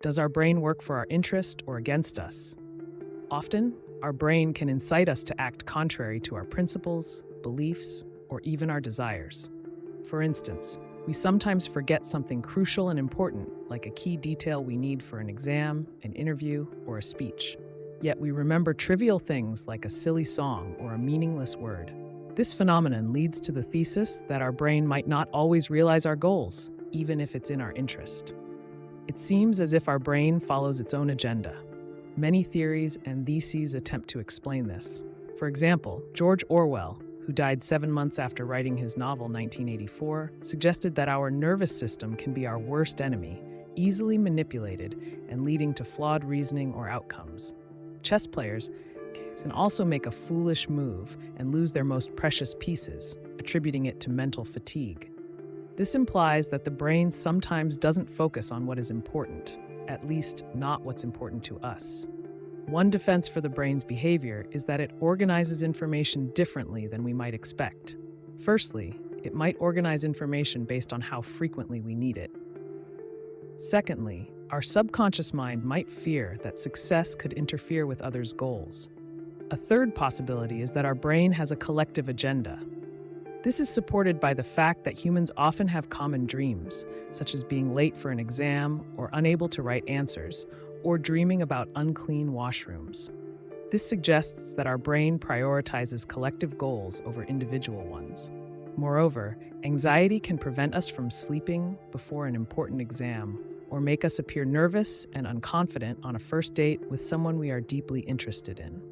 Does our brain work for our interest or against us? Often, our brain can incite us to act contrary to our principles, beliefs, or even our desires. For instance, we sometimes forget something crucial and important, like a key detail we need for an exam, an interview, or a speech. Yet we remember trivial things like a silly song or a meaningless word. This phenomenon leads to the thesis that our brain might not always realize our goals, even if it's in our interest. It seems as if our brain follows its own agenda. Many theories and theses attempt to explain this. For example, George Orwell, who died 7 months after writing his novel 1984, suggested that our nervous system can be our worst enemy, easily manipulated and leading to flawed reasoning or outcomes. Chess players can also make a foolish move and lose their most precious pieces, attributing it to mental fatigue. This implies that the brain sometimes doesn't focus on what is important, at least not what's important to us. One defense for the brain's behavior is that it organizes information differently than we might expect. Firstly, it might organize information based on how frequently we need it. Secondly, our subconscious mind might fear that success could interfere with others' goals. A third possibility is that our brain has a collective agenda. This is supported by the fact that humans often have common dreams, such as being late for an exam or unable to write answers, or dreaming about unclean washrooms. This suggests that our brain prioritizes collective goals over individual ones. Moreover, anxiety can prevent us from sleeping before an important exam, or make us appear nervous and unconfident on a first date with someone we are deeply interested in.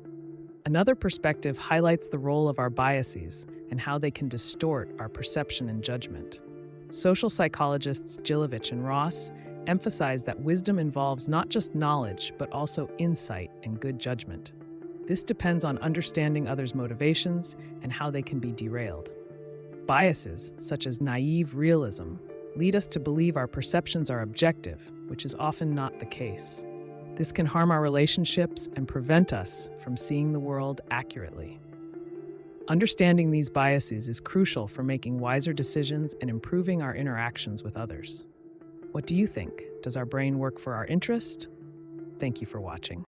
Another perspective highlights the role of our biases and how they can distort our perception and judgment. Social psychologists Gilovich and Ross emphasize that wisdom involves not just knowledge, but also insight and good judgment. This depends on understanding others' motivations and how they can be derailed. Biases, such as naive realism, lead us to believe our perceptions are objective, which is often not the case. This can harm our relationships and prevent us from seeing the world accurately. Understanding these biases is crucial for making wiser decisions and improving our interactions with others. What do you think? Does our brain work for our interest? Thank you for watching.